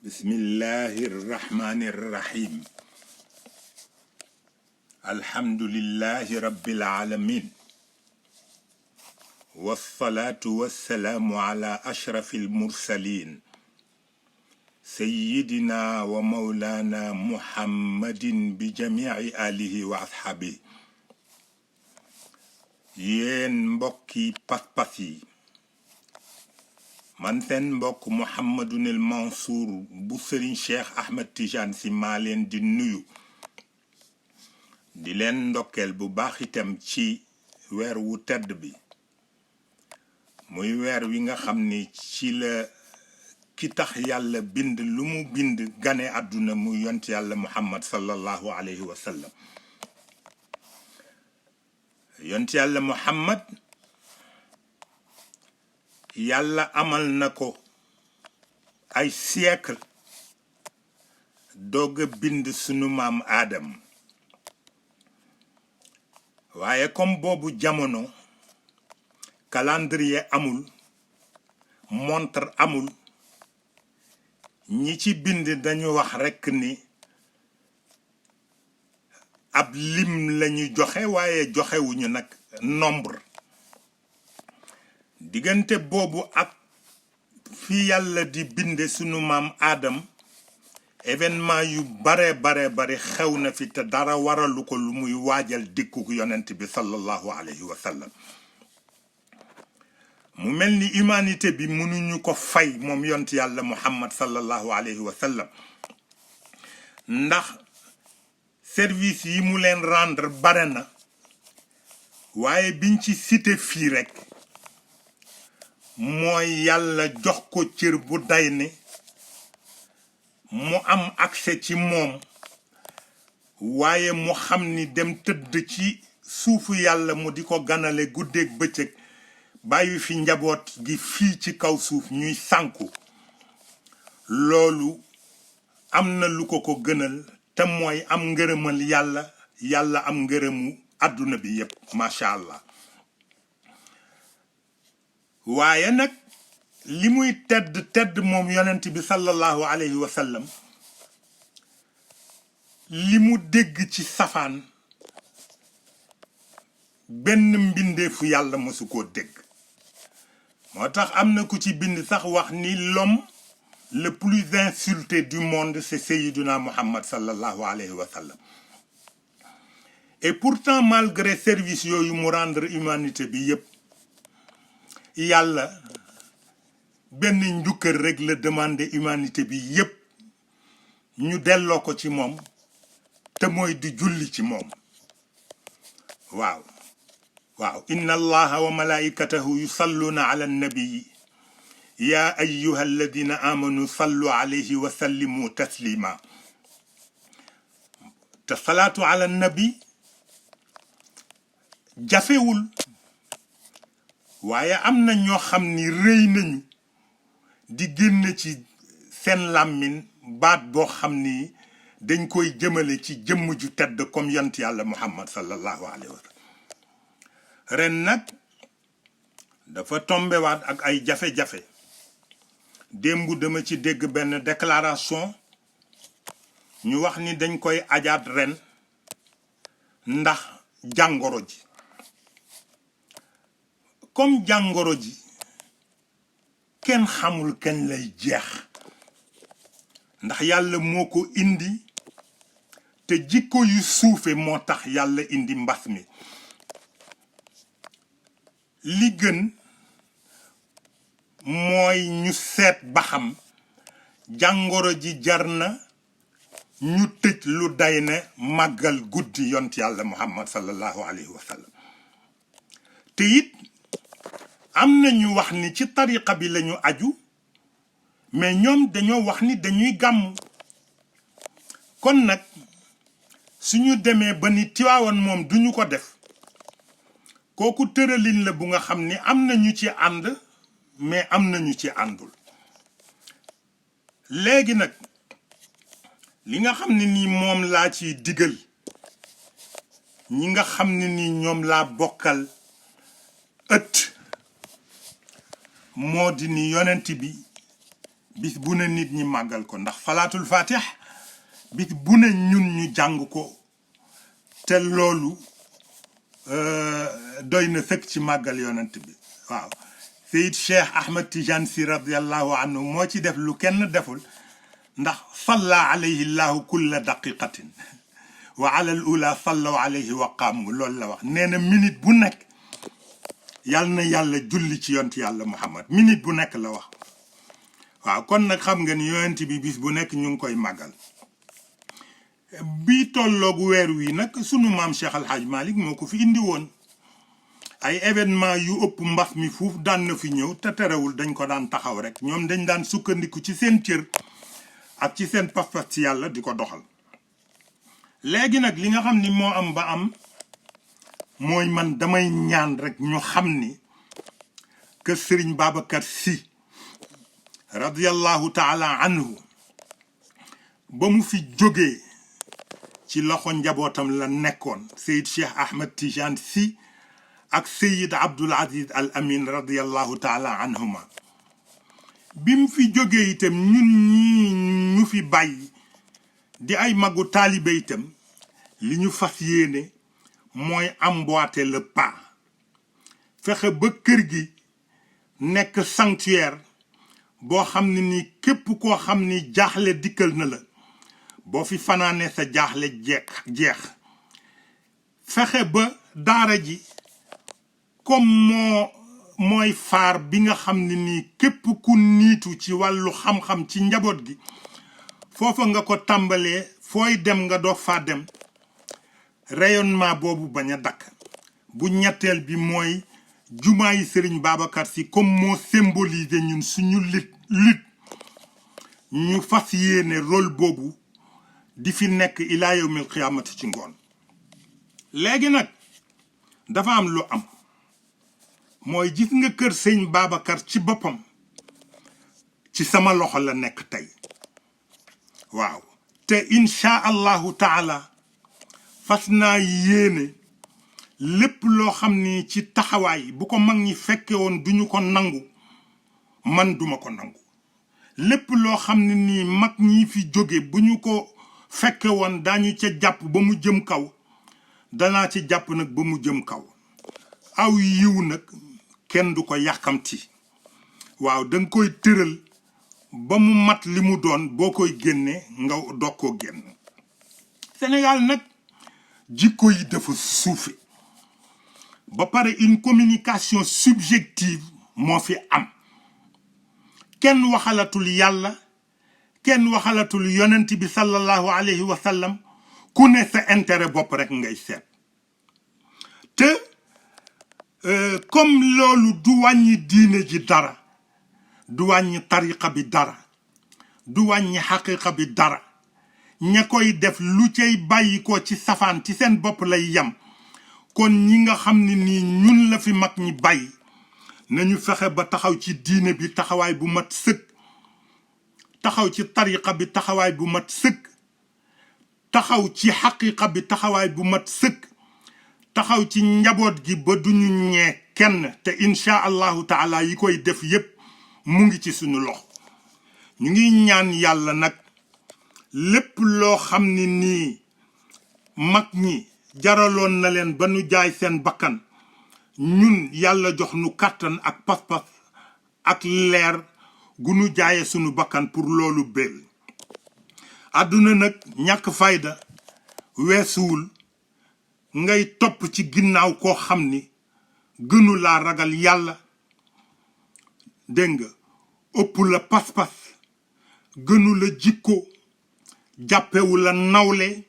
بسم الله الرحمن الرحيم الحمد لله رب العالمين والصلاة والسلام على أشرف المرسلين سيدنا ومولانا محمد بجميع آله وأصحابه ين مبكي باسباسي man seen mbokk Mouhamadunil Mansour bu Serigne Cheikh Ahmed Tidiane Sy maa leen di nuyu di leen ndokkeel bu baax itam ci weer wu tedd bi muy weer wi nga xam ni ci la ki tax yàlla bind lu mu bind gane àdduna mu yont yàlla Muhammad sallallahu alayhi wa sallam yont yàlla Muhammad yàlla amal na ko ay siècle doog a bind sunu maam Aadam waaye comme boobu jamono calendrier amul montre amul ñi ci bind dañu wax rekk ni ab lim lañu joxe waaye joxewuñu nag nombre diggante boobu ak fi yàlla di binde sunu maam Adam événement yu bare xew na fi te dara waralu ko lu muy waajal dikku yonent bi sallallahu alayhi wa sallam mu mel ni humanité bi mënuñu ko fay moom yont yàlla Muhammad sallallahu alayhi wa sallam ndax service yi mu leen rendre bare na waaye biñ ci cité fii rek mooy yàlla jox ko cër bu day ne mu am accès ci moom waaye mu xam ni dem tëdd ci suufu yàlla mu di ko ganale guddeeg bëccëg bàyyi fi njaboot gi fii ci kaw suuf ñuy sànku loolu am na lu ko ko gënal te mooy am ngërëmal yàlla am ngërëmu àdduna bi yépp macha allah waaye nag li muy tedd moom yonent bi sallallahu alayhi wa sallam li mu dégg ci safaan benn mbindeefu yàlla mësu koo dégg moo tax am na ku ci bind sax wax ni l'homme le plus insulté du monde c'est Sayyiduna Muhammad sallallahu alayhi wa sallam et pourtant malgré service yooyu mu rendre humanité bi yépp yàlla benn njukkër rek la demandé humanité bi yépp ñu delloo ko ci moom te mooy di julli ci moom waaw inna allaha wa malaikatahu yusalluna ala nabii ya ayyuha alladina amanu sallu alayhi wa sallimu taslima te salaatu ala nabi jafewul waaye am na ñoo xam ni rëy nañu di génn ci seen làmmiñ baat boo xam ni dañ koy jëmale ci jëmm ju tedd comme yont yàlla Muhammad sallallahu alayhi wa sallam ren nag dafa tombewaat ak ay jafe-jafe démb dama ci dégg benn déclaration ñu wax ni dañ koy ajaat ren ndax jàngoro ji comme jàngoro ji kenn xamul kañ lay jeex ndax yàlla moo ko indi te jikko yu suufe moo tax yàlla indi mbas mi li gën mooy ñu seet ba xam jàngoro ji jar na ñu tëj lu day ne màggal guddi yont yàlla Muhammad sallallahu alayhi wa sallam te it am na ñu wax ni ci tariqa bi lañu aju mais ñoom dañoo wax ni dañuy gàmm kon nag suñu demee ba ni Tiwaawan moom duñu ko def kooku tëralin la bu nga xam ni am na ñu ci ànd mais am na ñu ci àndul léegi nag li nga xam ne nii moom laa ciy digal ñi nga xam ne nii ñoom laa bokkal ëtt moo di ni yonent bi bis bu ne nit ñi màggal ko ndax salaatul fatih bis bu ne ñun ñu jàng ko te loolu doy na sëkk ci màggal yonent bi waaw Seyd Cheikh Ahmed Tidiane Sy radiallahu anhu moo ci def lu kenn deful ndax salla alayhi llahu kulla daqiqatin wa ala al ula sallaw alayhi wa qaamu loolu la wax nee na minute bu nekk yàlla na yàlla julli ci yonent yàlla Muhammad minute bu nekk la wax waaw kon nag xam nga ni yonent bi bis bu nekk ñu ngi koy màggal bi tolloog weer wi nag sunu maam Cheikh Al Hadj Malick moo ko fi indi woon ay événement yu ëpp mbas mi fuuf daan na fi ñëw te terewul dañ ko daan taxaw rek ñoom dañ daan sukkandiku ci seen cër ak ci seen pas-pas ci yàlla di ko doxal léegi nag li nga xam ni moo am ba am mooy man damay ñaan rek ñu xam ni que Serigne Babacar Sy radiyallahu taala anhu ba mu fi jógee ci loxo njabootam la nekkoon Seyd Cheikh Ahmed Tidiane Sy ak Seyd Abdoul Aziz Al Amin radiyallahu taala anhuma bi mu fi jógee itam ñun ñi ñu fi bàyyi di ay magu taalibe itam li ñu fas yéene mooy emboîter le pas fexe ba kër gi nekk sanctuaire boo xam ne ni képp koo xam ni jaaxle dikkal na la boo fi fanaane sa jaaxle jeex fexe ba daara ji comme mooy faar bi nga xam ne nii képp ku niitu ci wàllu xam-xam ci njaboot gi foofa nga ko tàmbalee fooy dem nga doog faa dem rayonnement boobu bañ a dakk bu ñetteel bi mooy jumaa yi Serigne Babacar Sy comme moo symbolisé ñun suñu lutte ñu fas yéene rôle boobu di fi nekk ilaa yawmil qiyaamati ci ngoon léegi nag dafa am lu am mooy gis nga kër sëñ Babacar ci boppam ci sama loxo la nekk tey waaw te insha allahu taala fas naa yéene lépp loo xam ni ci taxawaay bu ko mag ñi fekke woon duñu ko nangu man duma ko nangu lépp loo xam ne nii mag ñi fi jóge bu ñu ko fekke woon daañu ca jàpp ba mu jëm kaw danaa ci jàpp nag ba mu jëm kaw aw yiw nag kenn du ko yàkkamti waaw danga koy tëral ba mu mat li mu doon boo koy génne nga doog koo génn Sénégal nag jikko yi dafa suufe ba pare une communication subjective moo fi am kenn waxalatul yàlla kenn waxalatul yonent bi sallallahu alayhi wa sallam ku ne sa intérêt bopp rek ngay seet te comme loolu du wàññi diine ji dara du wàññi tariqa bi dara du wàññi xaqiqa bi dara ña koy def lu cay bàyyi ko ci safaan ci seen bopp lay yem kon ñi nga xam ne nii ñun la fi mag ñi bàyyi nañu fexe ba taxaw ci diine bi taxawaay bu mat sëkk taxaw ci tariqa bi taxawaay bu mat sëkk taxaw ci xaqiqa bi taxawaay bu mat sëkk taxaw ci njaboot gi ba duñu ñee kenn te insha allahu taala yi koy def yépp mu ngi ci suñu loxo ñu ngi ñaan yàlla nag lépp loo xam ne nii mag ñi jaraloon na leen ba nu jaay seen bakkan ñun yàlla jox nu kàttan ak pas-pas ak leer gu nu jaaye sunu bakkan pour loolu bél àdduna nag ñàkk fayda weesuwul ngay topp ci ginnaaw koo xam ni gënu laa ragal yàlla dégg nga ëpp la pas-pas gënu la jikko jàppewu la nawle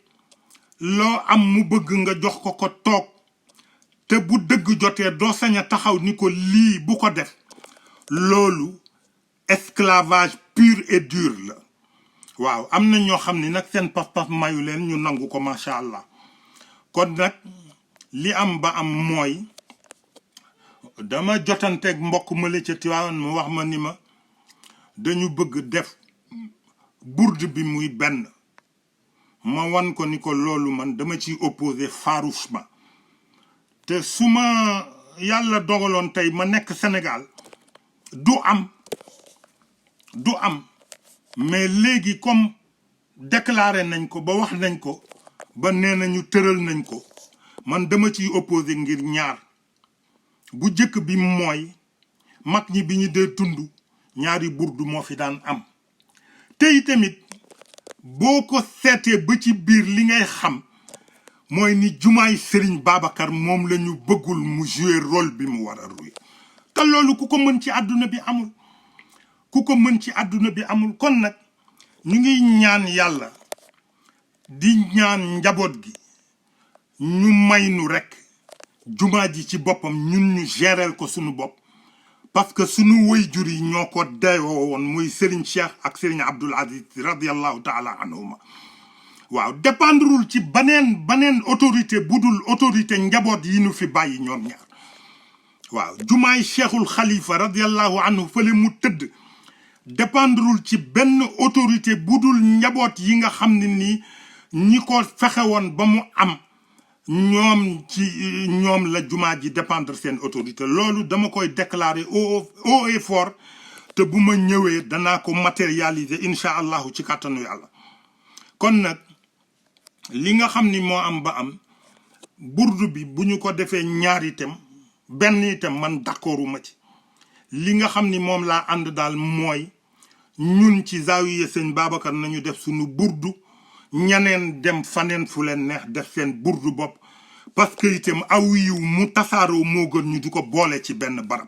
loo am mu bëgg nga jox ko toog te bu dëgg jotee doo sañ a taxaw ni ko lii bu ko def loolu esclavage pur et dur la waaw am na ñoo xam ni nag seen pas-pas mayu leen ñu nangu ko macha allah kon nag li am ba am mooy dama jotanteeg mbokk ma la ca Tiwaawan mu wax ma ni ma dañu bëgg def bourde bi muy benn ma wan ko ni ko loolu man dama ciy opposé farouchement te su ma yàlla dogaloon tey ma nekk Sénégal du am mais léegi comme déclaré nañ ko ba wax nañ ko ba nee nañu tëral nañ ko man dama ciy opposé ngir ñaar bu jëkk bi mooy mag ñi bi ñu dee tund ñaari burdu moo fi daan am te tamit boo ko seetee ba ci biir li ngay xam mooy ni jumaay Serigne Babacar moom la ñu bëggul mu jouer rôle bi mu war a jouer te loolu ku ko mën ci àdduna bi amul ku ko mën ci àdduna bi amul kon nag ñu ngi ñaan yàlla di ñaan njaboot gi ñu may nu rekk jumaa ji ci boppam ñun ñu géreel ko sunu bopp parce que sunu waajur yi ñoo ko dayoo woon muy Serigne Cheikh ak Serigne Abdoul Aziz radiallahu taala anhuma waaw dépendrul ci baneen autorité budul autorité njaboot yi nu fi bàyyi ñoom ñaar waaw jumaay Cheikhul Khalifa radiallahu anhu fële mu tëdd dépendrul ci benn autorité budul njaboot yi nga xam ne nii ñi ko fexe woon ba mu am ñoom la jumaa ji dépendre seen autorité loolu dama koy déclarer haut et fort te bu ma ñëwee danaa ko matérialiser incha allahu ci kàttanu yàlla kon nag li nga xam ni moo am ba am burdu bi bu ñu ko defee ñaar itam benn itam man d'accorduma ci li nga xam ni moom laa ànd daal mooy ñun ci zaawiya sëñ Babacar nañu def suñu burdu ñaneen dem faneen fu leen neex def seen burdu bopp parce que itam aw yiw mu tasaaroo moo gën ñu di ko boole ci benn barab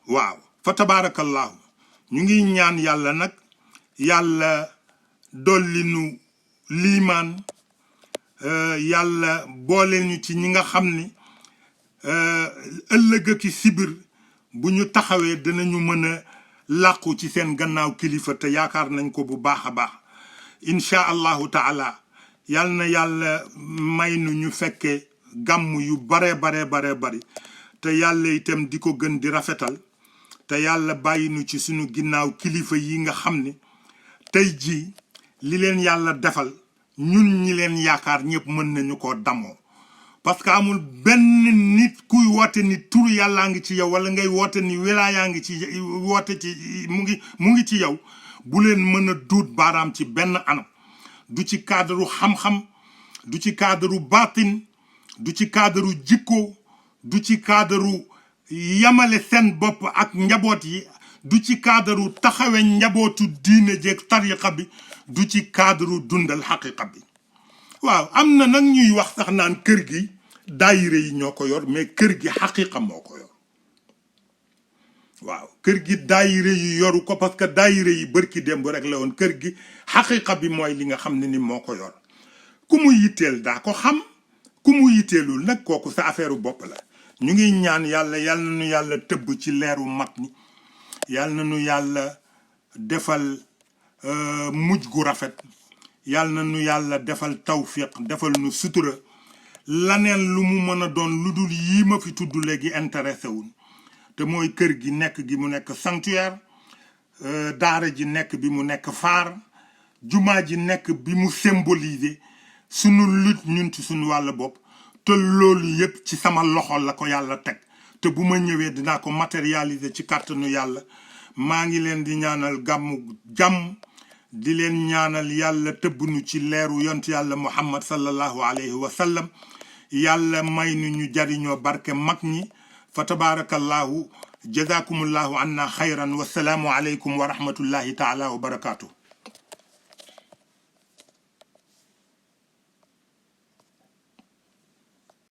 waaw fa tabarakallahu ñu ngi ñaan yàlla nag yàlla dolli nu liimaan yàlla boole ñu ci ñi nga xam ni ëllëg ak sibir bu ñu taxawee dinañu mën a làqu ci seen gannaaw kilifa te yaakaar nañ ko bu baax a baax incha allahu taala yal na yàlla may nu ñu fekke gàmm yu bare bari te yàlla itam di ko gën di rafetal te yàlla bàyyi nu ci sunu ginnaaw kilifa yi nga xam ni tey jii li leen yàlla defal ñun ñi leen yaakaar ñëpp mën nañu koo damoo parce que amul benn nit kuy woote ni turu yàllaa ngi ci yow wala ngay woote ni wilaayaa ngi ci woote ci mu ngi ci yow bu leen mën a duut baaraam ci benn anam du ci cadre xam-xam du ci cadre baatin du ci cadre jikko du ci cadre yamale seen bopp ak njaboot yi du ci cadre taxawe njabootu diine jeeg tariqa bi du ci cadre dundal xaqiqa bi waaw am na nag ñuy wax sax naan kër gi daayire yi ñoo ko yor mais kër gi xaqiqa moo ko yor waaw kër gi daayire yi yoru ko parce que daayire yi bërki démb rek la woon kër gi xaqiqa bi mooy li nga xam ne ni moo ko yor ku mu yitteel daa ko xam ku mu yitteelul nag kooku sa affaire bopp la ñu ngi ñaan yàlla yal na nu yàlla tëbb ci leeru mag ñi yal na nu yàlla defal mujj gu rafet yal na nu yàlla defal tawfiq defal nu sutura laneen lu mu mën a doon lu dul yii ma fi tudd léegi intéressé wun te mooy kër gi nekk gi mu nekk sanctuaire daara ji nekk bi mu nekk phare jumaa ji nekk bi mu symboliser sunu lutte ñun ci sunu wàll bopp te loolu yépp ci sama loxo la ko yàlla teg te bu ma ñëwee dinaa ko matérialiser ci kàttanu yàlla maa ngi leen di ñaanal gàmmu jàmm di leen ñaanal yàlla tëbbnu ci leeru yont yàlla muhammad sallallahu alayhi wa sallam yàlla may nu ñu jariñoo barke mag ñi fa tabarakallahu jazakumullahu anna xayran wasalaamu alaykum wa rahmatullahi taala wa barakatuh